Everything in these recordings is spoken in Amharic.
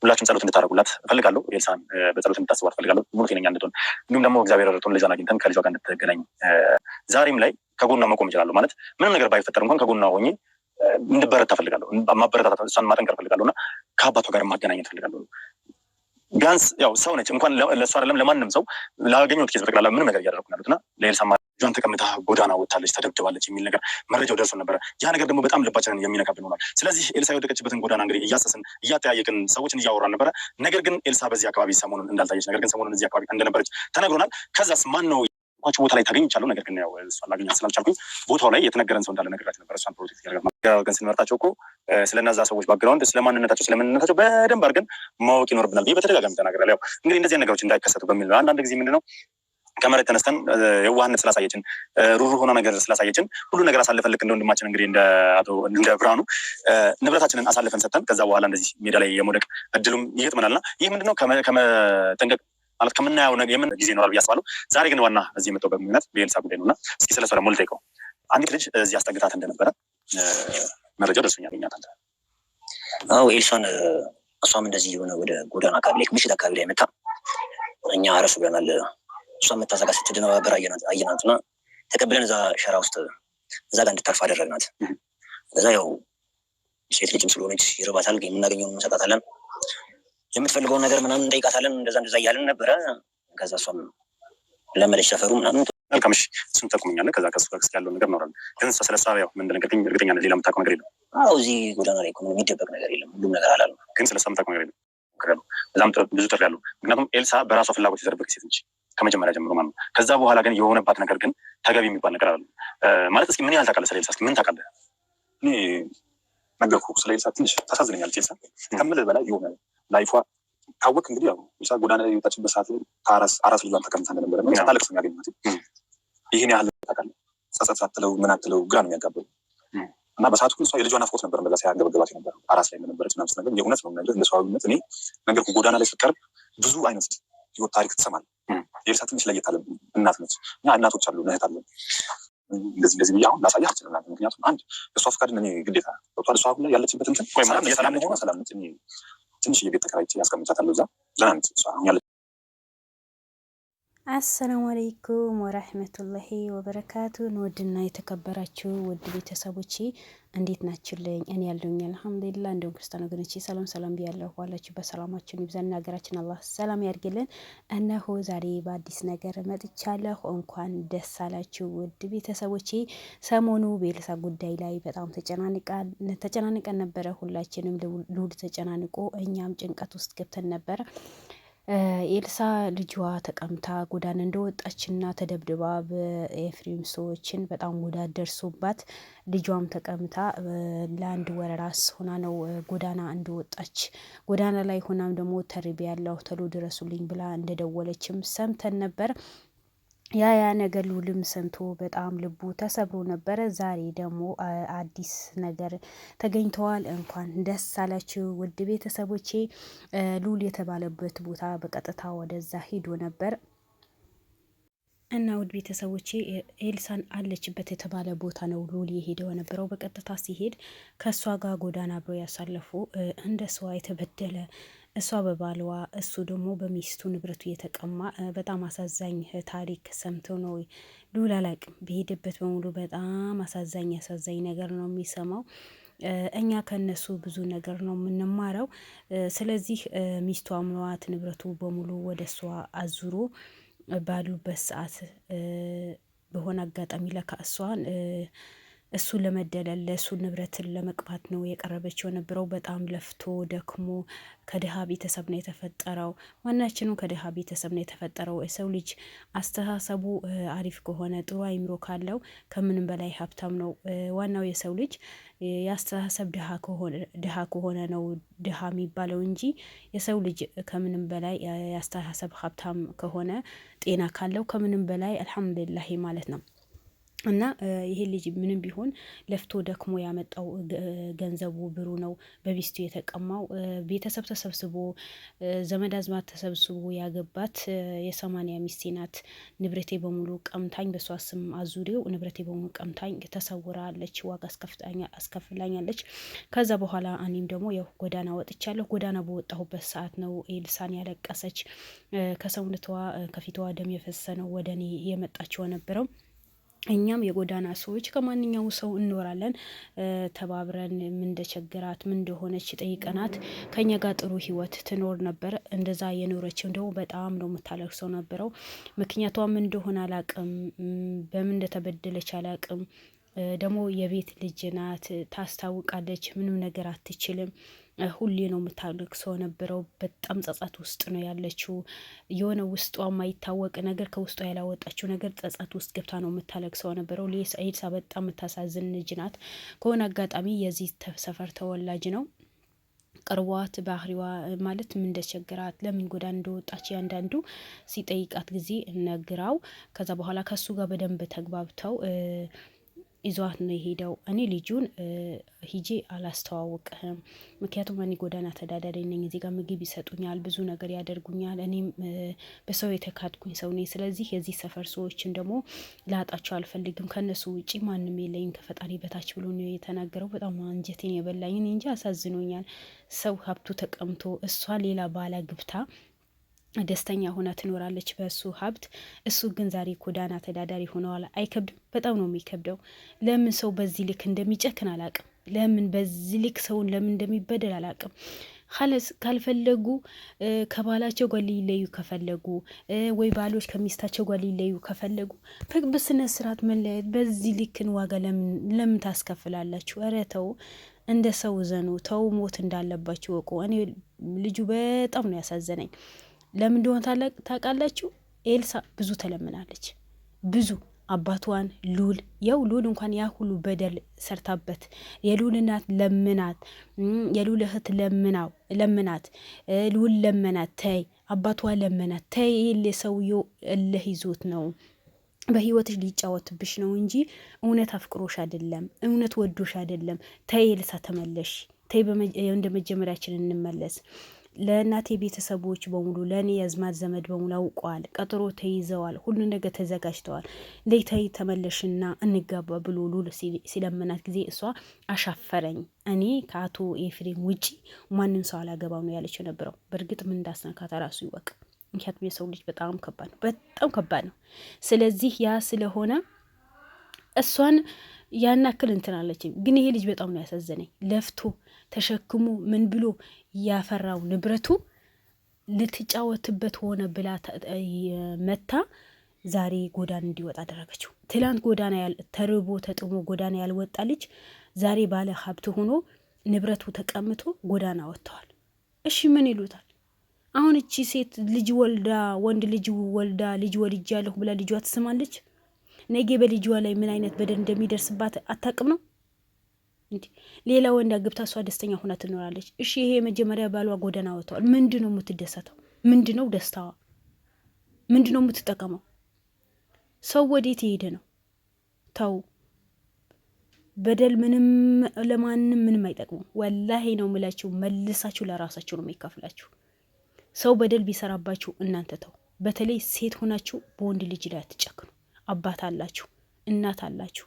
ሁላችሁም ጸሎት እንድታደርጉላት እፈልጋለሁ። ኤልሳን በጸሎት እንድታስቧት እፈልጋለሁ። ሙሉ ጤነኛ እንድትሆን እንዲሁም ደግሞ እግዚአብሔር ረድቶን ልጇን አግኝተን ከልጇ ጋር እንድትገናኝ ዛሬም ላይ ከጎኗ መቆም እችላለሁ ማለት ምንም ነገር ባይፈጠር እንኳን ከጎኗ ሆኜ እንድበረታ እፈልጋለሁ። ማበረታታት እሷን ማጠንከር እፈልጋለሁ እና ከአባቷ ጋር ማገናኘት እፈልጋለሁ። ቢያንስ ያው ሰው ነች እንኳን ለእሱ አይደለም ለማንም ሰው ላገኘሁት ኬዝ በጠቅላላ ምንም ነገር እያደረኩ ያሉት እና ለኤልሳ ልጇን ተቀምጣ ጎዳና ወጥታለች ተደብድባለች የሚል ነገር መረጃው ደርሶ ነበረ። ያ ነገር ደግሞ በጣም ልባችንን የሚነካብን ሆኗል። ስለዚህ ኤልሳ የወደቀችበትን ጎዳና እንግዲህ እያሰስን እያጠያየቅን ሰዎችን እያወራን ነበረ። ነገር ግን ኤልሳ በዚህ አካባቢ ሰሞኑን እንዳልታየች ነገር ግን ሰሞኑን እዚህ አካባቢ እንደነበረች ተነግሮናል። ከዛስ ማን ነው ቦታ ላይ ታገኝቻለሁ። ነገር ግን ያው እሷን ላገኛት ስላልቻልኩኝ ቦታው ላይ የተነገረን ሰው እንዳለ ነገራችሁ ነበር። እሷን ፕሮቴክት ያደርጋል ግን ስንመርጣቸው እኮ ስለነዛ ሰዎች ባክግራውንድ ስለማንነታቸው ስለምንነታቸው በደንብ አድርገን ማወቅ ይኖርብናል ብዬ በተደጋጋሚ ተናግሬያለሁ። ያው እንግዲህ እንደዚህ ነገሮች እንዳይከሰቱ በሚል ነው። አንዳንድ ጊዜ ምንድነው ከመሬት ተነስተን የዋህነት ስላሳየችን ሩሩ ሆና ነገር ስላሳየችን ሁሉ ነገር አሳልፈን ልክ እንደ ወንድማችን እንግዲህ እንደ ብርሃኑ ንብረታችንን አሳልፈን ሰጥተን ከዛ በኋላ እንደዚህ ሜዳ ላይ የመውደቅ እድሉም ይገጥመናልና ይህ ምንድነው ከመጠንቀቅ ማለት ከምናየው ነገር የምን ጊዜ ይኖራል ብዬ አስባለሁ። ዛሬ ግን ዋና እዚህ የመጣሁበት ምክንያት በኤልሳ ጉዳይ ነውና እስኪ ስለሷ ደግሞ ልጠይቀው። አንዲት ልጅ እዚህ አስጠግታት እንደነበረ መረጃው ደርሶኛል። አንተ አዎ ኤልሳን እሷም እንደዚህ የሆነ ወደ ጎዳና አካባቢ ላይ ምሽት አካባቢ ላይ መጣ እኛ አረሱ ብለናል። እሷም መታዘጋ ስትደነባበር አየናትና ተቀብለን እዛ ሸራ ውስጥ እዛ ጋር እንድታርፍ አደረግናት። እዛ ያው ሴት ልጅም ስለሆነች ይርባታል፣ የምናገኘውን እንሰጣታለን፣ የምትፈልገውን ነገር ምናምን እንጠይቃታለን። እንደዛ እያልን ነበረ። ከዛ እሷም ለመለች ሰፈሩ ምናምን መልካምሽ እሱን ጠቁመኛለህ። ከዛ ከሱ ጋር ያለውን ነገር እናወራለን። ግን ስለሷ ያው ምን እንደነገርከኝ እርግጠኛ ነኝ ሌላ የምታውቀው ነገር የለም? አዎ እዚህ ጎዳና ላይ ምንም የሚደበቅ ነገር የለም፣ ሁሉም ነገር አላለም። ግን ስለሷ የምታውቀው ነገር የለም? በጣም ብዙ ጥሪ ያለው ምክንያቱም ኤልሳ በራሷ ፍላጎት የተደረገች ሴት ነች ከመጀመሪያ ጀምሮ ማለት ነው። ከዛ በኋላ ግን የሆነባት ነገር ግን ተገቢ የሚባል ነገር አለ ማለት። እስኪ ምን ያህል ታውቃለህ ስለ ኤልሳ? እስኪ ምን ታውቃለህ? እኔ ነገርኩህ ስለ ኤልሳ ትንሽ ታሳዝነኛለች። ኤልሳ ከምልህ በላይ የሆነ ላይፏ ካወቅ እንግዲህ ያው ኤልሳ ጎዳና ላይ የወጣችበት ሰዓት ላይ አራስ ልጇን ተቀምጣ እንደነበረ ነው ታለቅስ ነው ያገኘሁት። ይህን ያህል ታውቃለህ? ጸጸት ሳትለው ምን አትለው ግራ ነው የሚያጋባው። እና በሰዓቱ ግን እሷ የልጇን ናፍቆት ነበር እንደዛ ሲያገበገባት ነበር። አራስ ላይ እንደነበረች ምናምን ነገር የእውነት ነው ነገር እንደ ሰዋዊነት እኔ ነገርኩህ። ጎዳና ላይ ስትቀርብ ብዙ አይነት ህይወት ታሪክ ትሰማለህ። ኤልሳ ትንሽ ለየት አለ እናት ነች። እኛ እናቶች አሉ እህት አለ እንደዚህ ብዬ አሁን ላሳየህ አልችልም። ምክንያቱም አንድ እሷ ፍቃድን እኔ ግዴታ ቶታል እሷ አሁን ላይ ያለችበት እንትን ሰላም ሆነ ሰላም ነች። ትንሽ የቤት ተከራይቼ ያስቀምጫታለሁ እዛ ዘና ነች እሷ አሁን ያለች። አሰላሙ አለይኩም ወራህመቱላሂ ወበረካቱ። ውድና የተከበራችሁ ውድ ቤተሰቦቼ እንዴት ናችሁልኝ? እኔ ያለሁኝ አልሐምዱሊላህ። እንደውም ክርስቲያን ወገኖቼ ሰላም ብያለሁ። ዋላችሁ በሰላማችሁ ይብዛና ሀገራችን አላህ ሰላም ያርግልን። እነሆ ዛሬ በአዲስ ነገር መጥቻለሁ። እንኳን ደስ አላችሁ ውድ ቤተሰቦቼ። ሰሞኑ በኤልሳ ጉዳይ ላይ በጣም ተጨናንቀን ነበረ። ሁላችንም ልውድ ተጨናንቆ እኛም ጭንቀት ውስጥ ገብተን ነበረ። ኤልሳ ልጇ ተቀምታ ጎዳና እንደወጣችና ተደብድባ በኤፍሬም ሰዎችን በጣም ጉዳት ደርሶባት ልጇም ተቀምታ ለአንድ ወር ራስ ሆና ነው ጎዳና እንደወጣች። ጎዳና ላይ ሆናም ደግሞ ተርቤያለሁ ቶሎ ድረሱልኝ ብላ እንደደወለችም ሰምተን ነበር። ያ ነገር ሉልም ሰምቶ በጣም ልቡ ተሰብሮ ነበረ። ዛሬ ደግሞ አዲስ ነገር ተገኝተዋል። እንኳን ደስ አላችሁ ውድ ቤተሰቦቼ። ሉል የተባለበት ቦታ በቀጥታ ወደዛ ሂዶ ነበር እና ውድ ቤተሰቦቼ ኤልሳን አለችበት የተባለ ቦታ ነው ሉል የሄደው ነበረው። በቀጥታ ሲሄድ ከእሷ ጋር ጎዳና አብረው ያሳለፉ እንደ ሰዋ የተበደለ እሷ በባልዋ እሱ ደግሞ በሚስቱ ንብረቱ የተቀማ በጣም አሳዛኝ ታሪክ ሰምተው ነው ሉል አላቅም በሄደበት በሙሉ በጣም አሳዛኝ ነገር ነው የሚሰማው። እኛ ከነሱ ብዙ ነገር ነው የምንማረው። ስለዚህ ሚስቱ አምኗት ንብረቱ በሙሉ ወደ እሷ አዙሮ ባሉበት ሰዓት በሆነ አጋጣሚ ለካ እሷን እሱ ለመደለል ለእሱ ንብረትን ለመቅባት ነው የቀረበችው የነበረው። በጣም ለፍቶ ደክሞ ከድሃ ቤተሰብ ነው የተፈጠረው። ማናችንም ከድሃ ቤተሰብ ነው የተፈጠረው። የሰው ልጅ አስተሳሰቡ አሪፍ ከሆነ ጥሩ አይምሮ ካለው ከምንም በላይ ሀብታም ነው። ዋናው የሰው ልጅ የአስተሳሰብ ድሃ ከሆነ ነው ድሃ የሚባለው እንጂ የሰው ልጅ ከምንም በላይ የአስተሳሰብ ሀብታም ከሆነ ጤና ካለው ከምንም በላይ አልሐምዱሊላህ ማለት ነው። እና ይሄ ልጅ ምንም ቢሆን ለፍቶ ደክሞ ያመጣው ገንዘቡ ብሩ ነው በሚስቱ የተቀማው። ቤተሰብ ተሰብስቦ ዘመድ አዝማድ ተሰብስቦ ያገባት የ80 ሚስቴ ናት። ንብረቴ በሙሉ ቀምታኝ፣ በሷ ስም አዙሪው ንብረቴ በሙሉ ቀምታኝ ተሰውራለች፣ ዋጋ አስከፍላኛለች። ከዛ በኋላ እኔም ደግሞ ያው ጎዳና ወጥቻለሁ። ጎዳና በወጣሁበት ሰዓት ነው ኤልሳን ያለቀሰች፣ ከሰውነቷ ከፊቷ ደም የፈሰሰ ነው ወደ እኔ የመጣችው ነበረው። እኛም የጎዳና ሰዎች ከማንኛው ሰው እንኖራለን። ተባብረን ምን እንደቸገራት ምን እንደሆነች ጠይቀናት ከኛ ጋር ጥሩ ህይወት ትኖር ነበር። እንደዛ የኖረችው ደግሞ በጣም ነው የምታለቅሰው ነበረው። ምክንያቷም እንደሆነ አላቅም፣ በምን እንደተበደለች አላቅም። ደግሞ የቤት ልጅ ናት፣ ታስታውቃለች፣ ምንም ነገር አትችልም። ሁሌ ነው የምታለቅሰው ነበረው። በጣም ጸጸት ውስጥ ነው ያለችው። የሆነ ውስጧ የማይታወቅ ነገር፣ ከውስጧ ያላወጣችው ነገር ጸጸት ውስጥ ገብታ ነው የምታለቅሰው ነበረው። ኤልሳ በጣም የምታሳዝን ልጅ ናት። ከሆነ አጋጣሚ የዚህ ሰፈር ተወላጅ ነው። ቅርቧት ባህሪዋ ማለት ምን እንደቸገራት ለምን ጎዳና እንደወጣች ያንዳንዱ ሲጠይቃት ጊዜ ነግራው፣ ከዛ በኋላ ከሱ ጋር በደንብ ተግባብተው ይዟት ነው የሄደው። እኔ ልጁን ሂጄ አላስተዋወቅህም፣ ምክንያቱም እኔ ጎዳና ተዳዳሪ ነኝ። እዚህ ጋር ምግብ ይሰጡኛል፣ ብዙ ነገር ያደርጉኛል። እኔም በሰው የተካድኩኝ ሰው ነኝ። ስለዚህ የዚህ ሰፈር ሰዎችን ደግሞ ላጣቸው አልፈልግም፣ ከነሱ ውጪ ማንም የለኝም ከፈጣሪ በታች ብሎ ነው የተናገረው። በጣም አንጀቴን የበላኝ እንጂ አሳዝኖኛል። ሰው ሀብቱ ተቀምቶ እሷ ሌላ ባላ ግብታ ደስተኛ ሆና ትኖራለች በእሱ ሀብት። እሱ ግን ዛሬ ጎዳና ተዳዳሪ ሆነዋል። አይከብድም? በጣም ነው የሚከብደው። ለምን ሰው በዚህ ልክ እንደሚጨክን አላቅም። ለምን በዚህ ልክ ሰውን ለምን እንደሚበደል አላቅም። ካልፈለጉ ከባላቸው ጋር ሊለዩ ከፈለጉ ወይ ባሎች ከሚስታቸው ጋር ሊለዩ ከፈለጉ በስነ ስርዓት መለያየት። በዚህ ልክን ዋጋ ለምን ታስከፍላላችሁ? ኧረ ተው፣ እንደ ሰው ዘኑ። ተው፣ ሞት እንዳለባችሁ ወቁ። እኔ ልጁ በጣም ነው ያሳዘነኝ። ለምን እንደሆነ ታውቃላችሁ? ኤልሳ ብዙ ተለምናለች። ብዙ አባቷን ሉል እንኳን ያ ሁሉ በደል ሰርታበት የሉል እናት ለምናት፣ የሉል እህት ለምናት፣ ሉል ለመናት፣ ተይ አባቷ ለመናት፣ ተይ ሰውየው እልህ ይዞት ነው በህይወትሽ ሊጫወትብሽ ነው እንጂ እውነት አፍቅሮሽ አይደለም፣ እውነት ወዶሽ አይደለም። ተይ ኤልሳ ተመለሽ፣ ተይ እንደ መጀመሪያችን እንመለስ። ለእናቴ ቤተሰቦች በሙሉ ለእኔ የአዝማድ ዘመድ በሙሉ አውቀዋል። ቀጠሮ ተይዘዋል። ሁሉ ነገር ተዘጋጅተዋል። ለይታይ ተመለሽና እንጋባ ብሎ ሉል ሲለምናት ጊዜ እሷ አሻፈረኝ፣ እኔ ከአቶ ኤፍሬም ውጪ ማንም ሰው አላገባው ነው ያለች ነበረው። በእርግጥ ምን እንዳስነካት ራሱ ይወቅ። ምክንያቱም የሰው ልጅ በጣም ከባድ ነው፣ በጣም ከባድ ነው። ስለዚህ ያ ስለሆነ እሷን ያን ያክል እንትን አለችኝ። ግን ይሄ ልጅ በጣም ነው ያሳዘነኝ። ለፍቶ ተሸክሞ ምን ብሎ ያፈራው ንብረቱ ልትጫወትበት ሆነ ብላ መታ ዛሬ ጎዳና እንዲወጣ አደረገችው። ትላንት ጎዳና ተርቦ ተጥሞ ጎዳና ያልወጣ ልጅ ዛሬ ባለ ሀብት ሆኖ ንብረቱ ተቀምቶ ጎዳና ወጥተዋል። እሺ ምን ይሉታል? አሁን እቺ ሴት ልጅ ወልዳ ወንድ ልጅ ወልዳ ልጅ ወልጃለሁ ብላ ልጇ ትስማለች? ነገ በልጇ ላይ ምን አይነት በደል እንደሚደርስባት አታውቅም ነው እንዴ? ሌላ ወንድ አግብታ እሷ ደስተኛ ሆና ትኖራለች። እሺ ይሄ የመጀመሪያ ባሏ ጎዳና ወጥተዋል። ምንድነው የምትደሰተው? ምንድነው ደስታዋ? ምንድነው የምትጠቀመው? ሰው ወዴት ይሄደ ነው? ተው፣ በደል ምንም ለማንም ምንም አይጠቅሙ። ወላሂ ነው የምላችሁ፣ መልሳችሁ ለራሳችሁ ነው የሚከፍላችሁ። ሰው በደል ቢሰራባችሁ እናንተ ተው። በተለይ ሴት ሆናችሁ በወንድ ልጅ ላይ አትጨክኑ። አባት አላችሁ፣ እናት አላችሁ፣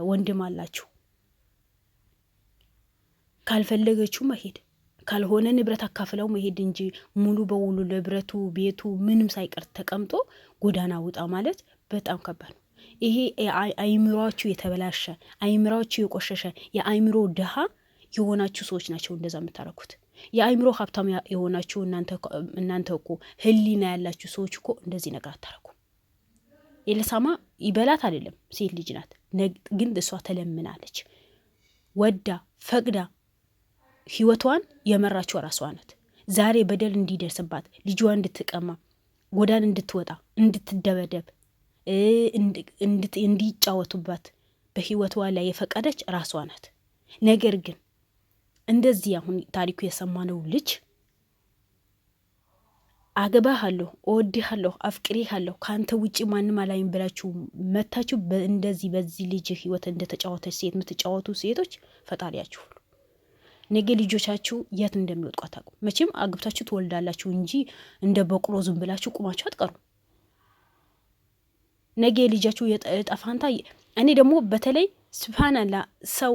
ወንድም አላችሁ። ካልፈለገችሁ መሄድ ካልሆነ ንብረት አካፍለው መሄድ እንጂ ሙሉ በሙሉ ንብረቱ ቤቱ ምንም ሳይቀር ተቀምጦ ጎዳና ውጣ ማለት በጣም ከባድ ነው። ይሄ አይምሯችሁ የተበላሸ አይምሯችሁ የቆሸሸ የአይምሮ ድሃ የሆናችሁ ሰዎች ናቸው እንደዛ የምታረኩት። የአይምሮ ሀብታም የሆናችሁ እናንተ እኮ ህሊና ያላችሁ ሰዎች እኮ እንደዚህ ነገር አታረኩ። ኤልሳማ ይበላት አይደለም፣ ሴት ልጅ ናት። ግን እሷ ተለምናለች። ወዳ ፈቅዳ ህይወቷን የመራችው ራሷ ናት። ዛሬ በደል እንዲደርስባት ልጇ እንድትቀማ ጎዳና እንድትወጣ እንድትደበደብ እንዲጫወቱባት በህይወቷ ላይ የፈቀደች ራሷ ናት። ነገር ግን እንደዚህ አሁን ታሪኩ የሰማነው ልጅ አገባሃለሁ፣ እወድሃለሁ፣ አፍቅሬሃለሁ ካንተ ውጪ ማንም አላይም ብላችሁ መታችሁ እንደዚህ በዚህ ልጅ ህይወት እንደተጫወተች ሴት የምትጫወቱ ሴቶች ፈጣሪያችሁ ነገ ልጆቻችሁ የት እንደሚወድቁ አታውቁም። መቼም አግብታችሁ ትወልዳላችሁ እንጂ እንደ በቅሎ ዝም ብላችሁ ቁማችሁ አትቀሩም። ነገ ልጃችሁ የጠፋንታ እኔ ደግሞ በተለይ ስብሃንአላህ ሰው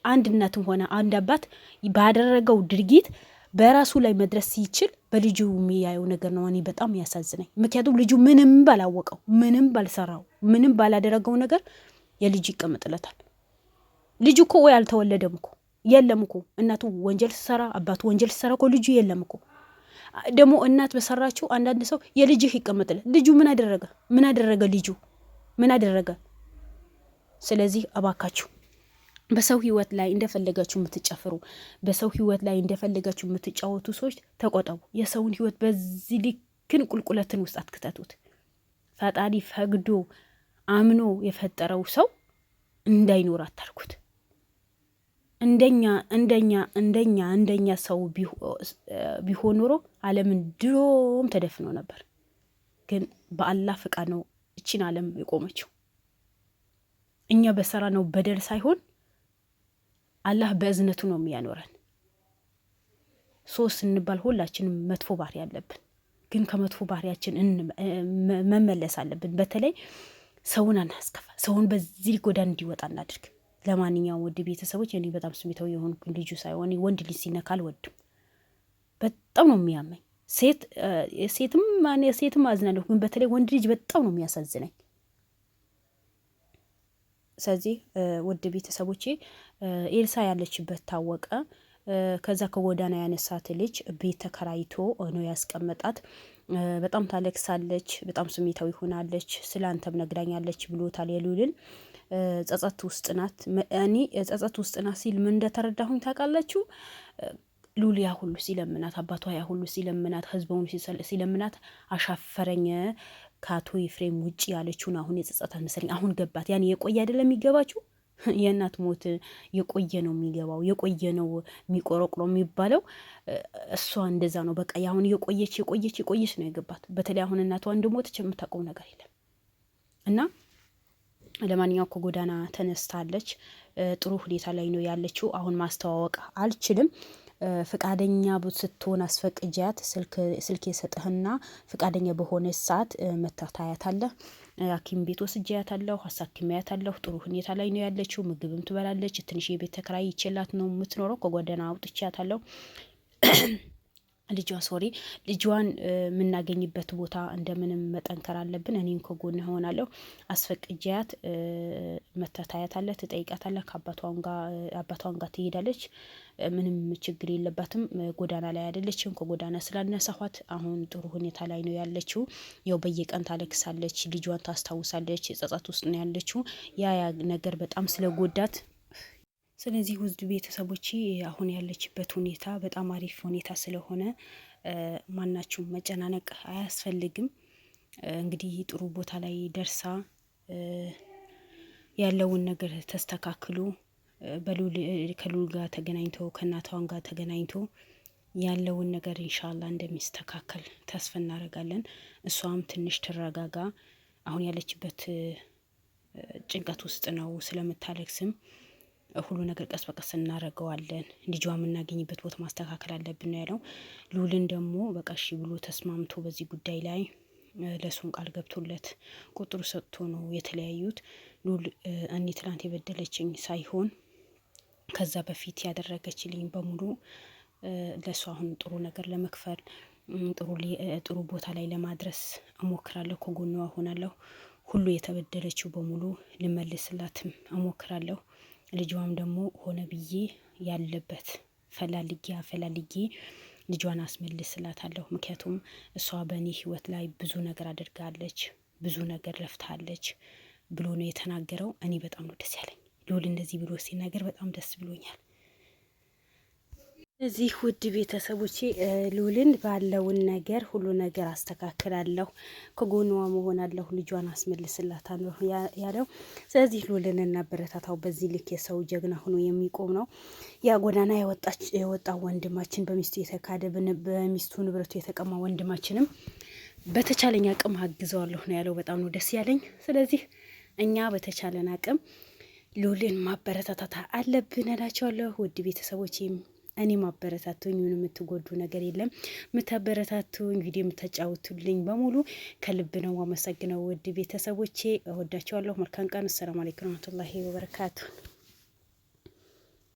አንድ እናትም ሆነ አንድ አባት ባደረገው ድርጊት በራሱ ላይ መድረስ ሲችል በልጁ የሚያየው ነገር ነው እኔ በጣም ያሳዝነኝ። ምክንያቱም ልጁ ምንም ባላወቀው፣ ምንም ባልሰራው፣ ምንም ባላደረገው ነገር የልጅ ይቀመጥለታል። ልጁ እኮ ወይ አልተወለደም እኮ የለም እኮ እናቱ ወንጀል ሲሰራ አባቱ ወንጀል ሲሰራ እኮ ልጁ የለም እኮ። ደግሞ እናት በሰራችው አንዳንድ ሰው የልጅህ ይቀመጥለት። ልጁ ምን አደረገ? ምን አደረገ? ልጁ ምን አደረገ? ስለዚህ እባካችሁ በሰው ህይወት ላይ እንደፈለጋችሁ የምትጨፍሩ፣ በሰው ህይወት ላይ እንደፈለጋችሁ የምትጫወቱ ሰዎች ተቆጠቡ። የሰውን ህይወት በዚህ ልክን ቁልቁለትን ውስጥ አትክተቱት። ፈጣሪ ፈቅዶ አምኖ የፈጠረው ሰው እንዳይኖር አታርጉት። እንደኛ ሰው ቢሆን ኖሮ ዓለምን ድሮም ተደፍኖ ነበር። ግን በአላህ ፍቃድ ነው እቺን ዓለም የቆመችው። እኛ በሰራ ነው በደል ሳይሆን አላህ በእዝነቱ ነው የሚያኖረን። ሶስት እንባል ሁላችንም መጥፎ ባህሪ ያለብን፣ ግን ከመጥፎ ባህሪያችን መመለስ አለብን። በተለይ ሰውን አናስከፋ፣ ሰውን በዚህ ጎዳና እንዲወጣ እናድርግ። ለማንኛውም ውድ ቤተሰቦች እኔ በጣም ስሜታዊ የሆንኩኝ ልጁ ሳይሆን ወንድ ልጅ ሲነካ አልወድም። በጣም ነው የሚያመኝ። ሴትም አዝናለሁ፣ ግን በተለይ ወንድ ልጅ በጣም ነው የሚያሳዝነኝ። ስለዚህ ውድ ቤተሰቦቼ ኤልሳ ያለችበት ታወቀ። ከዛ ከጎዳና ያነሳት ልጅ ቤት ተከራይቶ ነው ያስቀመጣት። በጣም ታለቅሳለች፣ በጣም ስሜታዊ ሆናለች። ስላንተም ነግራኛለች ብሎታል የሉልን። ጸጸት ውስጥ ናት። እኔ ጸጸት ውስጥ ናት ሲል ምን እንደተረዳሁኝ ታውቃላችሁ? ሉል ያ ሁሉ ሲለምናት፣ አባቷ ያ ሁሉ ሲለምናት፣ ህዝቡን ሲለምናት አሻፈረኝ ከአቶ ኤፍሬም ውጭ ያለችውን አሁን የጸጸታት መሰለኝ አሁን ገባት። ያን የቆየ አይደለም የሚገባችሁ። የእናት ሞት የቆየ ነው የሚገባው፣ የቆየ ነው የሚቆረቁረው የሚባለው። እሷ እንደዛ ነው በቃ አሁን የቆየች ነው የገባት። በተለይ አሁን እናቷ እንደሞተች የምታውቀው ነገር የለም። እና ለማንኛውም ከጎዳና ተነስታለች። ጥሩ ሁኔታ ላይ ነው ያለችው። አሁን ማስተዋወቅ አልችልም። ፍቃደኛ ስትሆን አስፈቅጃት ስልክ የሰጠህና ፍቃደኛ በሆነ ሰዓት መታታያታለህ። ሐኪም ቤት ወስጃያታለሁ፣ አሳክሚያታለሁ። ጥሩ ሁኔታ ላይ ነው ያለችው። ምግብም ትበላለች። ትንሽ የቤት ተከራይ ይችላት ነው የምትኖረው። ከጎዳና አውጥቻታለሁ። ልጇን የምናገኝበት ቦታ እንደምንም መጠንከር አለብን። እኔም ከጎን ሆናለሁ። አስፈቅጃት መታታያታለህ፣ ትጠይቃታለህ። አባቷን ጋር ትሄዳለች። ምንም ችግር የለባትም። ጎዳና ላይ አይደለችም። ከጎዳና ስላነሳኋት አሁን ጥሩ ሁኔታ ላይ ነው ያለችው። ያው በየቀን ታለቅሳለች፣ ልጇን ታስታውሳለች። ጸጸት ውስጥ ነው ያለችው። ያ ነገር በጣም ስለጎዳት ስለዚህ ውድ ቤተሰቦቼ አሁን ያለችበት ሁኔታ በጣም አሪፍ ሁኔታ ስለሆነ ማናችሁም መጨናነቅ አያስፈልግም። እንግዲህ ጥሩ ቦታ ላይ ደርሳ ያለውን ነገር ተስተካክሎ ከሉል ጋር ተገናኝቶ ከእናቷን ጋር ተገናኝቶ ያለውን ነገር ኢንሻአላህ እንደሚስተካከል ተስፋ እናደርጋለን። እሷም ትንሽ ትረጋጋ። አሁን ያለችበት ጭንቀት ውስጥ ነው ስለምታለቅስም ሁሉ ነገር ቀስ በቀስ እናደርገዋለን። ልጇ የምናገኝበት ቦታ ማስተካከል አለብን ነው ያለው። ሉልን ደግሞ በቃ እሺ ብሎ ተስማምቶ በዚህ ጉዳይ ላይ ለሱን ቃል ገብቶለት ቁጥሩ ሰጥቶ ነው የተለያዩት። ሉል እኔ ትላንት የበደለችኝ ሳይሆን ከዛ በፊት ያደረገችልኝ በሙሉ ለሱ አሁን ጥሩ ነገር ለመክፈል ጥሩ ቦታ ላይ ለማድረስ እሞክራለሁ። ከጎኗ ሆናለሁ። ሁሉ የተበደለችው በሙሉ ልመልስላትም እሞክራለሁ። ልጇም ደግሞ ሆነ ብዬ ያለበት ፈላልጌ ልጇን አስመልስላታለሁ። ምክንያቱም እሷ በእኔ ህይወት ላይ ብዙ ነገር አድርጋለች፣ ብዙ ነገር ለፍታለች ብሎ ነው የተናገረው። እኔ በጣም ነው ደስ ያለኝ። ሉል እንደዚህ ብሎ ሲናገር በጣም ደስ ብሎኛል። እዚህ ውድ ቤተሰቦቼ ሉልን ባለውን ነገር ሁሉ ነገር አስተካክላለሁ፣ ከጎኗ መሆናለሁ፣ ልጇን አስመልስላታለሁ ያለው። ስለዚህ ሉልን እናበረታታው። በዚህ ልክ የሰው ጀግና ሆኖ የሚቆም ነው። ያ ጎዳና የወጣው ወንድማችን በሚስቱ የተካደ በሚስቱ ንብረቱ የተቀማ ወንድማችንም በተቻለኝ አቅም አግዘዋለሁ ነው ያለው። በጣም ነው ደስ ያለኝ። ስለዚህ እኛ በተቻለን አቅም ሉልን ማበረታታት አለብን እላቸዋለሁ። ውድ ቤተሰቦቼም እኔ ማበረታቱኝ ምንም የምትጎዱ ነገር የለም። የምታበረታቱኝ ቪዲዮ የምታጫውቱልኝ በሙሉ ከልብ ነው አመሰግነው። ውድ ቤተሰቦቼ እወዳቸዋለሁ። መልካም ቀን። ሰላም አለይኩም ወራህመቱላሂ ወበረካቱ።